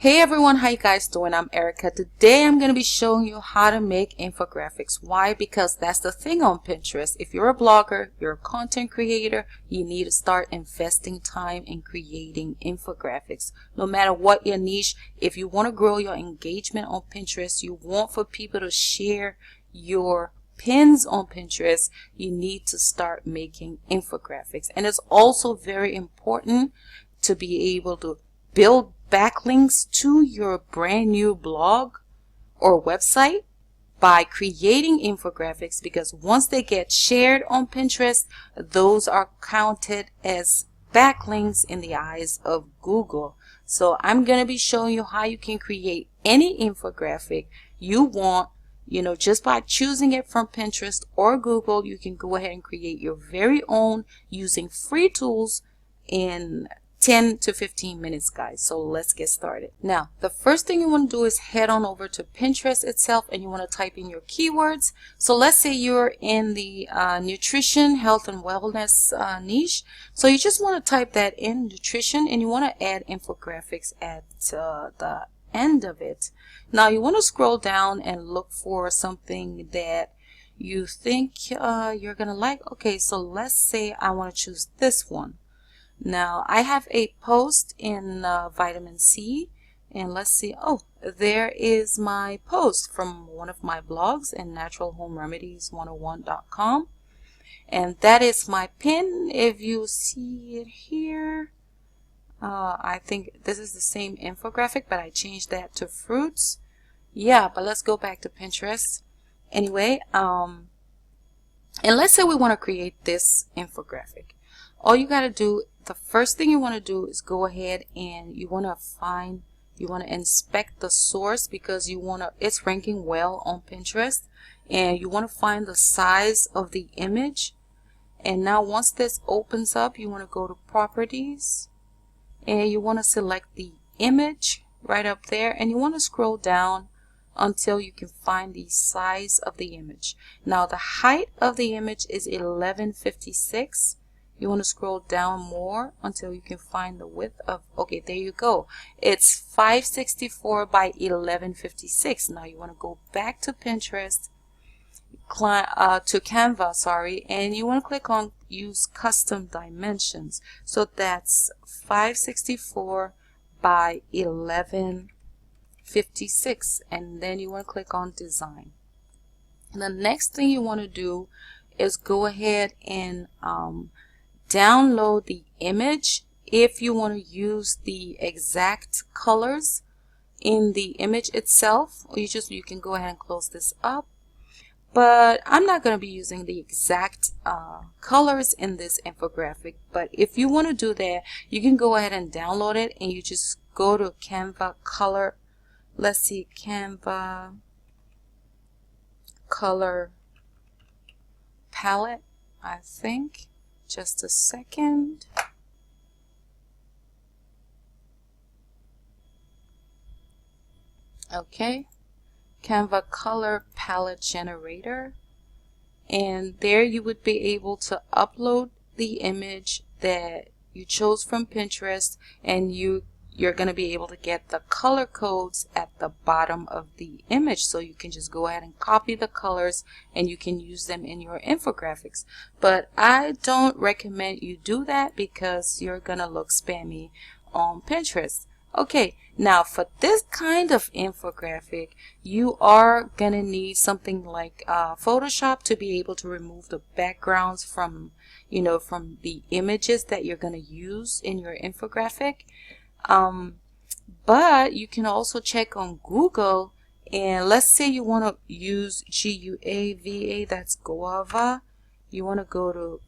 Hey everyone, how you guys doing? I'm Erica. Today I'm going to be showing you how to make infographics. Why? Because that's the thing on Pinterest. If you're a blogger, you're a content creator, you need to start investing time in creating infographics. No matter what your niche, if you want to grow your engagement on Pinterest, you want for people to share your pins on Pinterest, you need to start making infographics. And it's also very important to be able to build backlinks to your brand new blog or website by creating infographics, because once they get shared on Pinterest, those are counted as backlinks in the eyes of Google. So I'm going to be showing you how you can create any infographic you want. Just by choosing it from Pinterest or Google, you can go ahead and create your very own using free tools in 10 to 15 minutes, guys. So let's get started. Now, the first thing you want to do is head on over to Pinterest itself, and you want to type in your keywords. So let's say you're in the nutrition, health, and wellness niche. So you just want to type that in, nutrition, and you want to add infographics at the end of it. Now you want to scroll down and look for something that you think you're gonna like. Okay, so let's say I want to choose this one. Now I have a post in vitamin C, and let's see. Oh, there is my post from one of my blogs in naturalhomeremedies101.com, and that is my pin. If you see it here, I think this is the same infographic, but I changed that to fruits. Yeah, but let's go back to Pinterest anyway. And let's say we want to create this infographic. All you got to do, the first thing you want to do is go ahead and you want to inspect the source, because it's ranking well on Pinterest, and you want to find the size of the image. And now once this opens up, you want to go to properties, and you want to select the image right up there, and you want to scroll down until you can find the size of the image. Now the height of the image is 1156. You want to scroll down more until you can find the width of, okay, there you go. It's 564 by 1156. Now you want to go back to Pinterest, to Canva, sorry, and you want to click on use custom dimensions. So that's 564 by 1156, and then you want to click on design. And the next thing you want to do is go ahead and download the image. If you want to use the exact colors in the image itself, or you can go ahead and close this up. But I'm not going to be using the exact colors in this infographic. But if you want to do that, you can go ahead and download it, and you just go to Canva color. Let's see, Canva color palette, I think. Just a second. Okay, Canva color palette generator, and there you would be able to upload the image that you chose from Pinterest, and you're going to be able to get the color codes at the bottom of the image, so you can just go ahead and copy the colors and you can use them in your infographics. But I don't recommend you do that, because you're gonna look spammy on Pinterest. Okay, now for this kind of infographic, you are gonna need something like Photoshop to be able to remove the backgrounds from the images that you're gonna use in your infographic. But you can also check on Google, and let's say you want to use GUAVA, that's guava. You want to go to,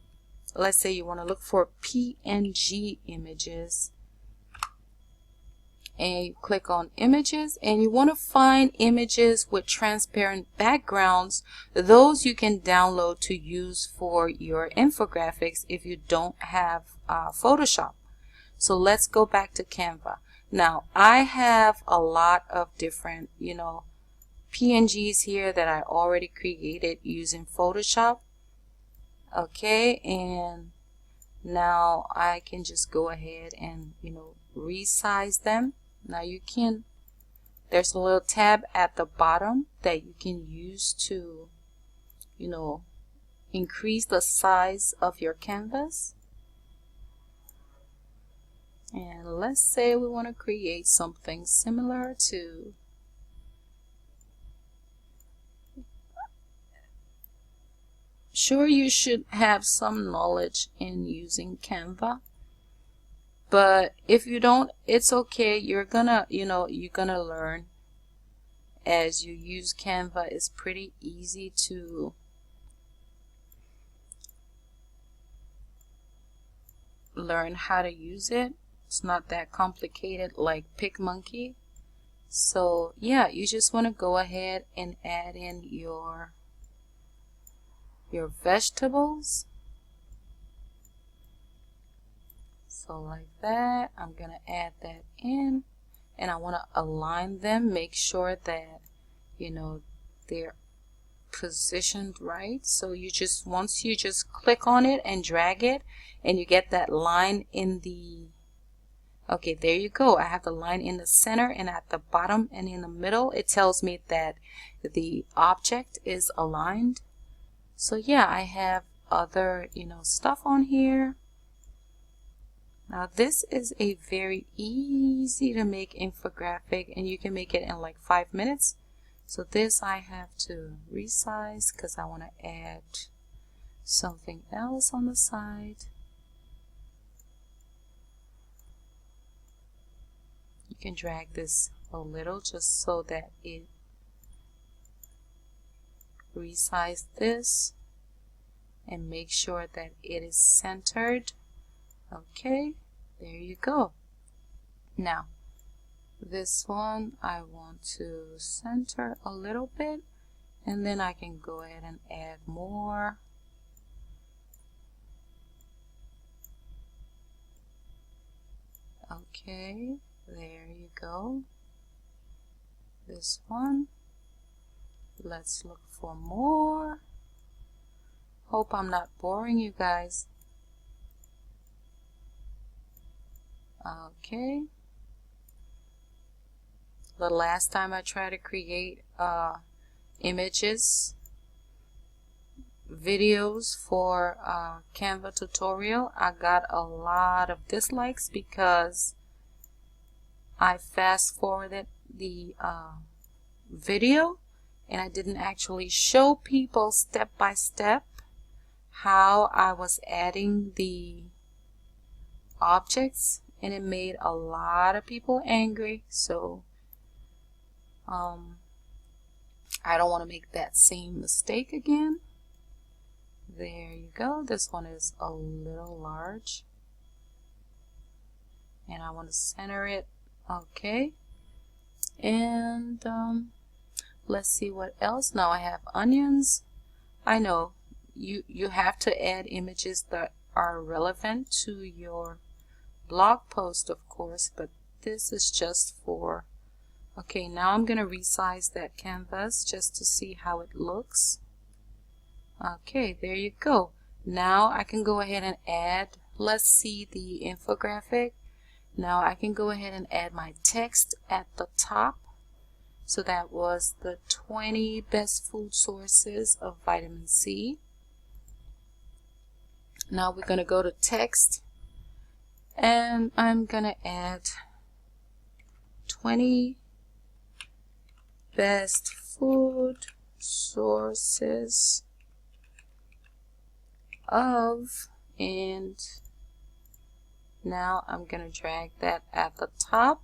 let's say you want to look for PNG images, and you click on images, and you want to find images with transparent backgrounds. Those you can download to use for your infographics if you don't have Photoshop. So let's go back to Canva. Now I have a lot of different PNGs here that I already created using Photoshop. Okay, and now I can just go ahead and resize them. Now there's a little tab at the bottom that you can use to, increase the size of your canvas. And let's say we want to create something similar to sure, you should have some knowledge in using Canva, but if you don't, it's okay. You're gonna learn as you use Canva. It's pretty easy to learn how to use it. It's not that complicated like PicMonkey. So yeah, you just want to go ahead and add in your vegetables. So like that, I'm gonna add that in, and I want to align them, make sure that they're positioned right. So once you just click on it and drag it, and you get that line in the, okay, there you go. I have the line in the center and at the bottom and in the middle. It tells me that the object is aligned. So yeah, I have other stuff on here. Now this is a very easy to make infographic, and you can make it in like 5 minutes. So this I have to resize because I want to add something else on the side. You can drag this a little just so that it resize this and make sure that it is centered. Okay, there you go. Now this one I want to center a little bit, and then I can go ahead and add more. Okay, there you go. This one, let's look for more. Hope I'm not boring you guys. Okay, the last time I tried to create images videos for Canva tutorial, I got a lot of dislikes because I fast forwarded the video and I didn't actually show people step by step how I was adding the objects, and it made a lot of people angry. So I don't want to make that same mistake again. There you go. This one is a little large, and I want to center it. Okay, and let's see what else. Now I have onions. I know you have to add images that are relevant to your blog post, of course, but this is just for, okay, now I'm gonna resize that canvas just to see how it looks. Okay, there you go. Now I can go ahead and add, let's see the infographic. Now I can go ahead and add my text at the top. So that was the 20 best food sources of vitamin C. Now we're going to go to text, and I'm going to add 20 best food sources of, and now I'm going to drag that at the top,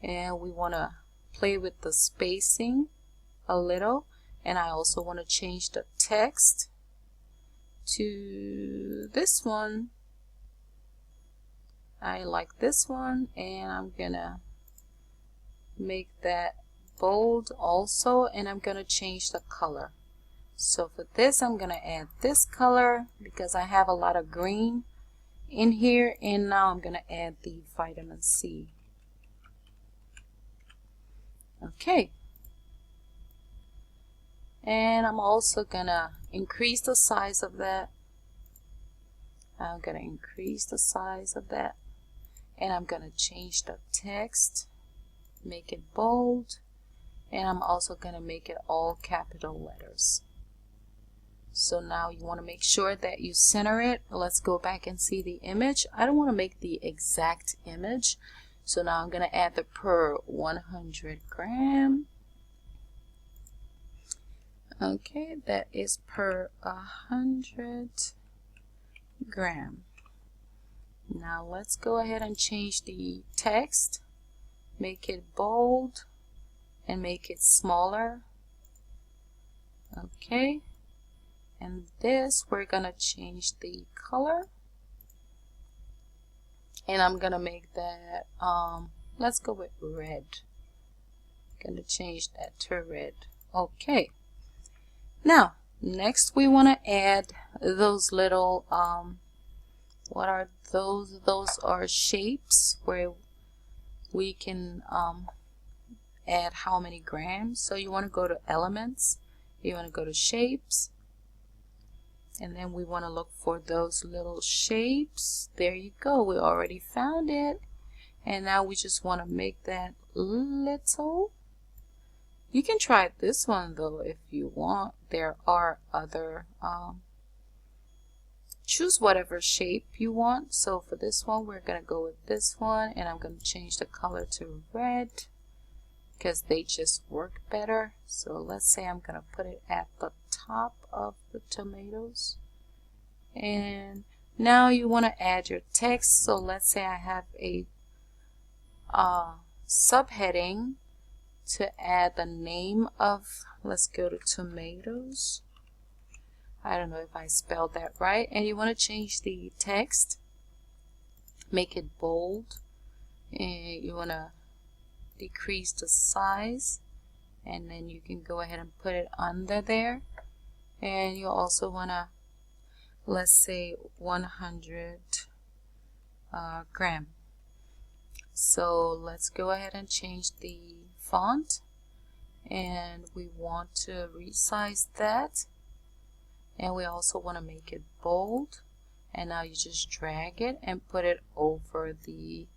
and we want to play with the spacing a little, and I also want to change the text to this one. I like this one, and I'm gonna make that bold also, and I'm gonna change the color. So for this, I'm gonna add this color because I have a lot of green in here, and now I'm gonna add the vitamin C. Okay, and I'm also gonna increase the size of that. I'm gonna increase the size of that, and I'm gonna change the text make it bold, and I'm also going to make it all capital letters. So now you want to make sure that you center it. Let's go back and see the image. I don't want to make the exact image, so now I'm going to add the per 100 gram. Okay, that is per 100 gram. Now let's go ahead and change the text, make it bold and make it smaller. Okay, and this we're gonna change the color, and I'm gonna make that let's go with red. Gonna change that to red. Okay, now next we want to add those little what are those? Those are shapes where we can add how many grams. So you want to go to elements, you want to go to shapes, and then we want to look for those little shapes. There you go, we already found it. And now we just want to make that little. You can try this one though if you want. There are other choose whatever shape you want. So for this one we're gonna go with this one, and I'm gonna change the color to red because they just work better. So let's say I'm gonna put it at the top of the tomatoes. And now you want to add your text. So let's say I have a subheading to add the name of, let's go to tomatoes. I don't know if I spelled that right. And you want to change the text, make it bold, and you want to decrease the size, and then you can go ahead and put it under there. And you also want to, let's say 100 gram. So let's go ahead and change the font, and we want to resize that, and we also want to make it bold. And now you just drag it and put it over the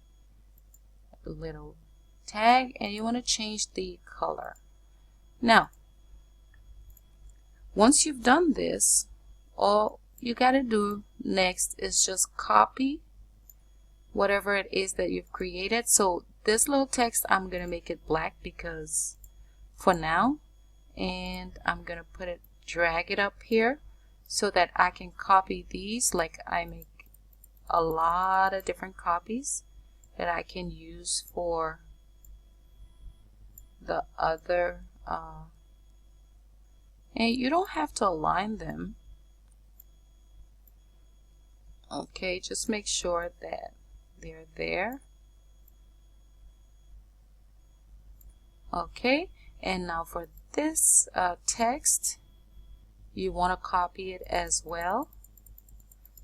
little tag, and you want to change the color. Now once you've done this, all you got to do next is just copy whatever it is that you've created. So this little text, I'm gonna make it black because for now, and I'm gonna put it, drag it up here so that I can copy these. Like I make a lot of different copies that I can use for the other and you don't have to align them. Okay, just make sure that they're there. Okay, and now for this text, you want to copy it as well.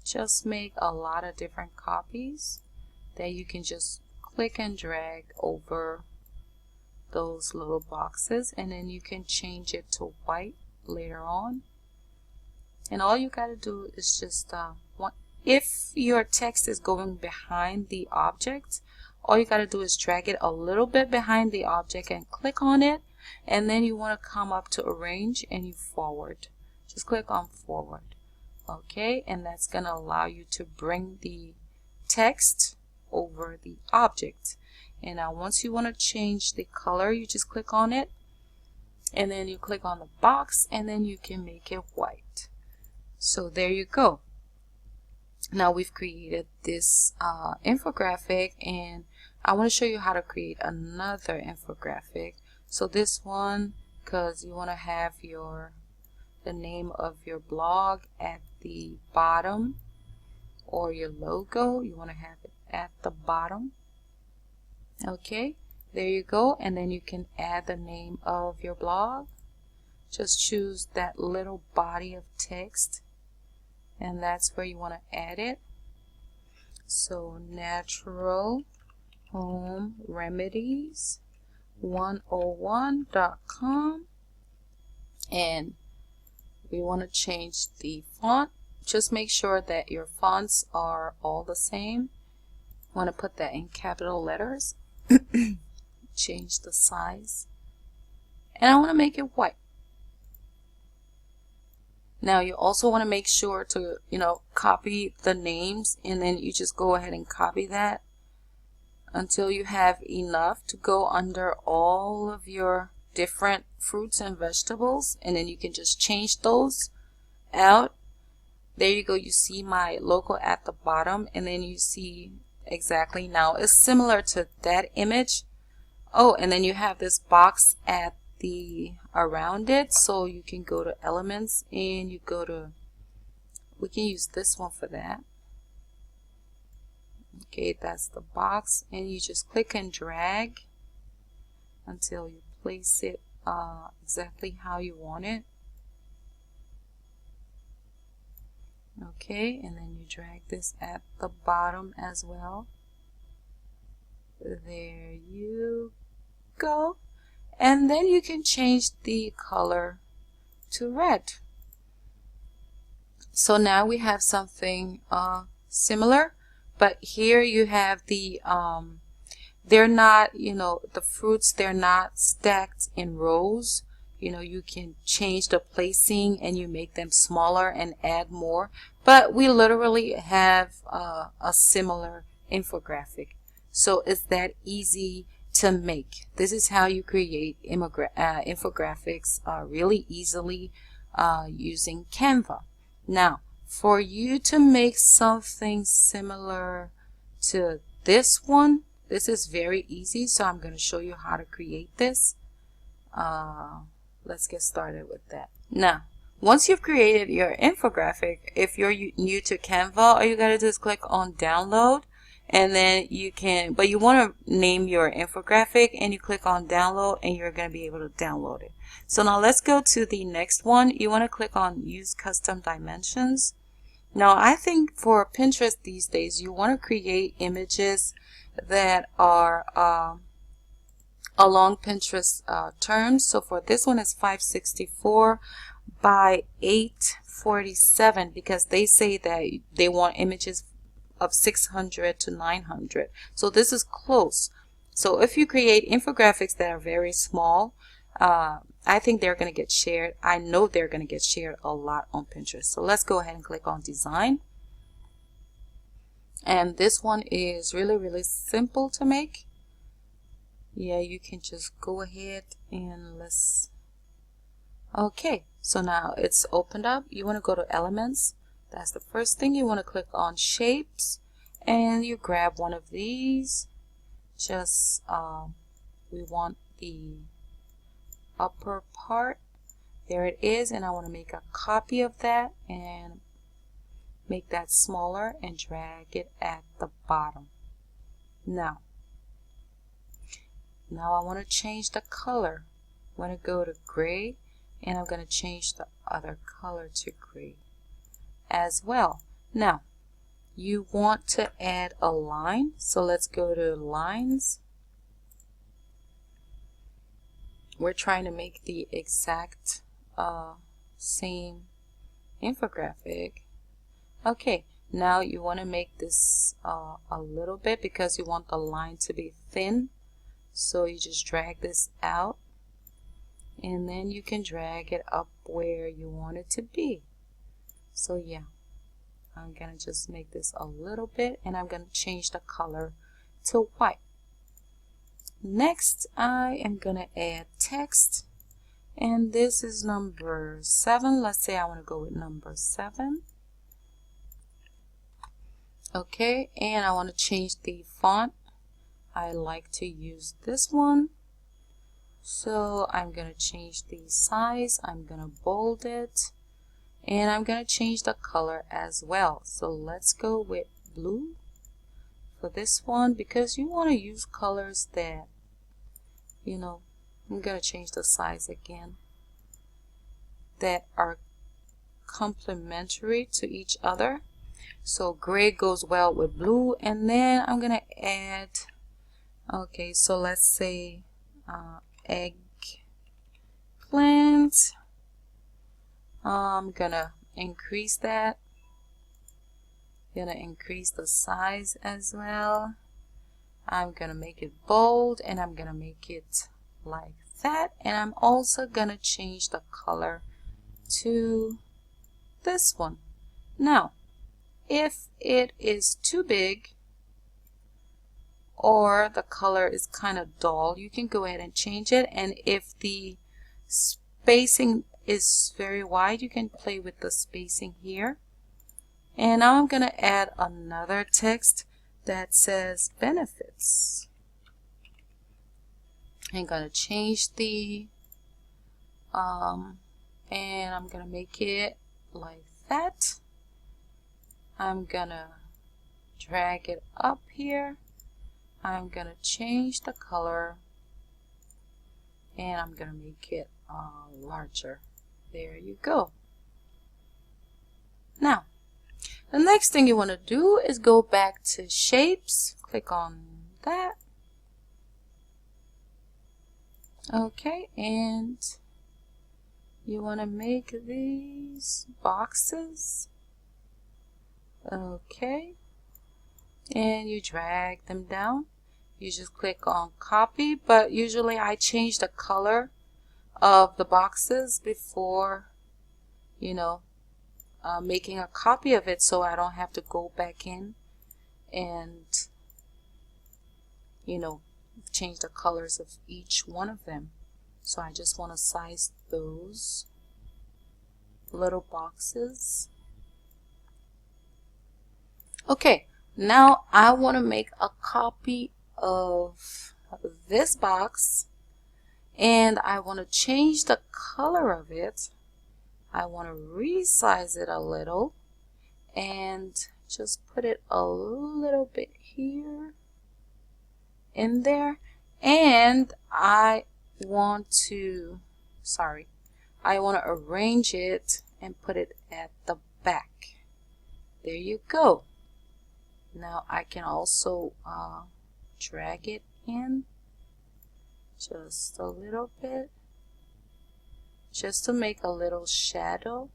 Just make a lot of different copies that you can just click and drag over those little boxes, and then you can change it to white later on. And all you got to do is just if your text is going behind the object, all you got to do is drag it a little bit behind the object and click on it, and then you want to come up to arrange and you forward. Just click on forward. Okay, and that's going to allow you to bring the text over the object. And now once you want to change the color, you just click on it, and then you click on the box, and then you can make it white. So there you go. Now we've created this infographic, and I want to show you how to create another infographic. So this one, because you want to have the name of your blog at the bottom, or your logo, you want to have it at the bottom. Okay, there you go. And then you can add the name of your blog. Just choose that little body of text, and that's where you want to add it. So natural home remedies 101.com, and we want to change the font. Just make sure that your fonts are all the same. Want to put that in capital letters. change the size, and I want to make it white. Now you also want to make sure to, copy the names, and then you just go ahead and copy that until you have enough to go under all of your different fruits and vegetables, and then you can just change those out. There you go, you see my logo at the bottom, and then you see exactly now it's similar to that image. Oh, and then you have this box at the around it, so you can go to elements and you go to, we can use this one for that. Okay, that's the box, and you just click and drag until you place it exactly how you want it. Okay, and then you drag this at the bottom as well. There you go. And then you can change the color to red. So now we have something similar, but here you have the they're not, the fruits, they're not stacked in rows. You can change the placing and you make them smaller and add more, but we literally have a similar infographic. So it's that easy to make. This is how you create infographics really easily using Canva. Now, for you to make something similar to this one, this is very easy, so I'm going to show you how to create this. Let's get started with that. Now, once you've created your infographic, if you're new to Canva, all you got to do is click on download, and then you can, but you want to name your infographic, and you click on download, and you're going to be able to download it. So now let's go to the next one. You want to click on use custom dimensions. Now I think for Pinterest these days, you want to create images that are along Pinterest terms. So for this one, it's 564 by 847, because they say that they want images of 600 to 900. So this is close. So if you create infographics that are very small, I think they're going to get shared. I know they're going to get shared a lot on Pinterest. So let's go ahead and click on design. And this one is really simple to make. Yeah, you can just go ahead and let's, okay, so now it's opened up. You want to go to elements. That's the first thing. You want to click on shapes, and you grab one of these. Just we want the upper part. There it is, and I want to make a copy of that and make that smaller and drag it at the bottom. Now I want to change the color. I want to go to gray, and I'm going to change the other color to gray as well. Now you want to add a line, so let's go to lines. We're trying to make the exact same infographic. Okay, now you want to make this a little bit, because you want the line to be thin. So you just drag this out, and then you can drag it up where you want it to be. So yeah, I'm gonna just make this a little bit, and I'm gonna change the color to white. Next, I am gonna add text, and this is number 7. Let's say I want to go with number 7. Okay, and I want to change the font. I like to use this one, so I'm gonna change the size. I'm gonna bold it, and I'm gonna change the color as well. So let's go with blue for this one, because you want to use colors that, I'm gonna change the size again, that are complementary to each other. So gray goes well with blue, and then I'm gonna add, okay, so let's say eggplant. I'm gonna increase that. Gonna increase the size as well. I'm gonna make it bold, and I'm gonna make it like that, and I'm also gonna change the color to this one. Now if it is too big or the color is kind of dull, you can go ahead and change it, and if the spacing is very wide, you can play with the spacing here. And now I'm gonna add another text that says benefits. I'm gonna change the and I'm gonna make it like that. I'm gonna drag it up here. I'm gonna change the color, and I'm gonna make it larger. There you go. Now the next thing you want to do is go back to shapes, click on that. Okay, and you want to make these boxes. Okay, and you drag them down. You just click on copy, but usually I change the color of the boxes before, you know, making a copy of it, so I don't have to go back in and, you know, change the colors of each one of them. So I just want to size those little boxes. Okay, now I want to make a copy of this box, and I want to change the color of it. I want to resize it a little and just put it a little bit here in there, and I want to arrange it and put it at the back. There you go. Now I can also drag it in just a little bit, just to make a little shadow.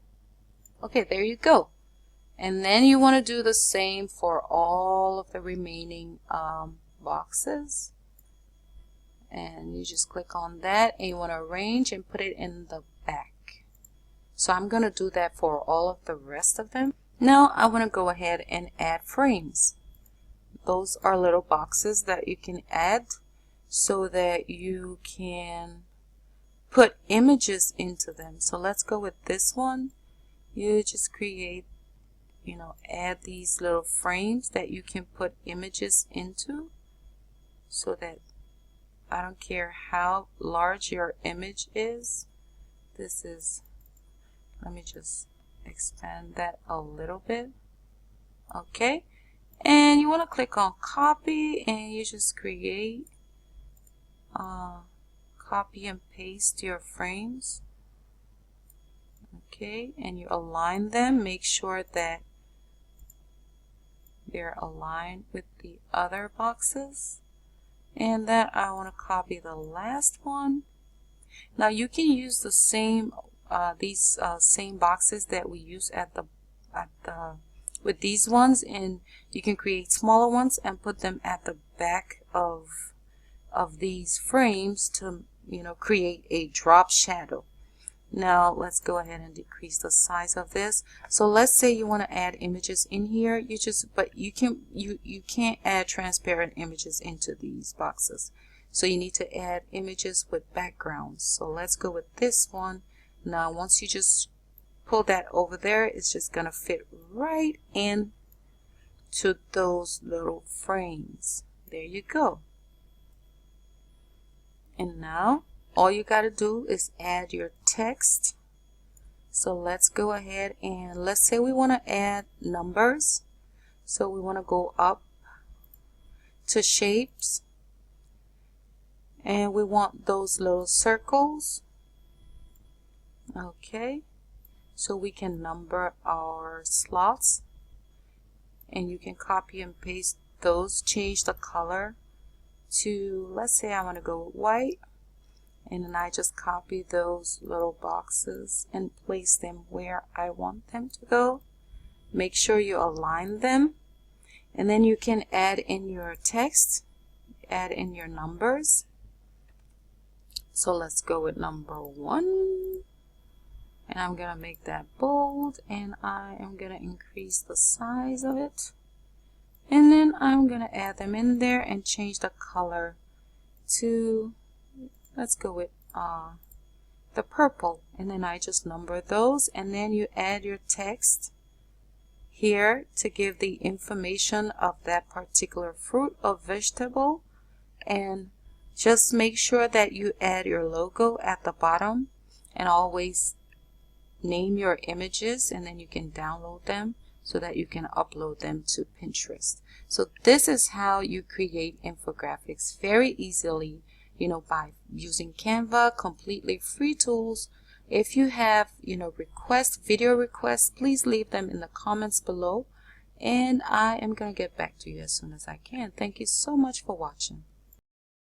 Okay, there you go. And then you want to do the same for all of the remaining boxes. And you just click on that, and you want to arrange and put it in the back. So I'm going to do that for all of the rest of them. Now I want to go ahead and add frames. Those are little boxes that you can add so that you can put images into them. So let's go with this one. You just create, add these little frames that you can put images into, so that I don't care how large your image is. This is, let me just expand that a little bit. Okay, and you want to click on copy, and you just create, copy and paste your frames. Okay, and you align them, make sure that they're aligned with the other boxes. And then I want to copy the last one. Now you can use the same same boxes that we use with these ones, and you can create smaller ones and put them at the back of these frames to create a drop shadow. Now let's go ahead and decrease the size of this. So let's say you want to add images in here. You can't add transparent images into these boxes. So you need to add images with backgrounds. So let's go with this one. Now once you just pull that over there, it's just gonna fit right in to those little frames. There you go. And now all you got to do is add your text. So let's go ahead and let's say we want to add numbers. So we want to go up to shapes, and we want those little circles. Okay, so we can number our slots, and you can copy and paste those, change the color to, let's say I want to go white. And then I just copy those little boxes and place them where I want them to go. Make sure you align them. And then you can add in your text. add in your numbers. So let's go with number 1. And I'm going to make that bold, and I am going to increase the size of it. And then I'm going to add them in there and change the color to, let's go with the purple. And then I just number those, and then you add your text here to give the information of that particular fruit or vegetable. And just make sure that you add your logo at the bottom, and always name your images, and then you can download them so that you can upload them to Pinterest. So this is how you create infographics very easily, by using Canva, completely free tools. If you have, video requests, please leave them in the comments below, and I am going to get back to you as soon as I can. Thank you so much for watching.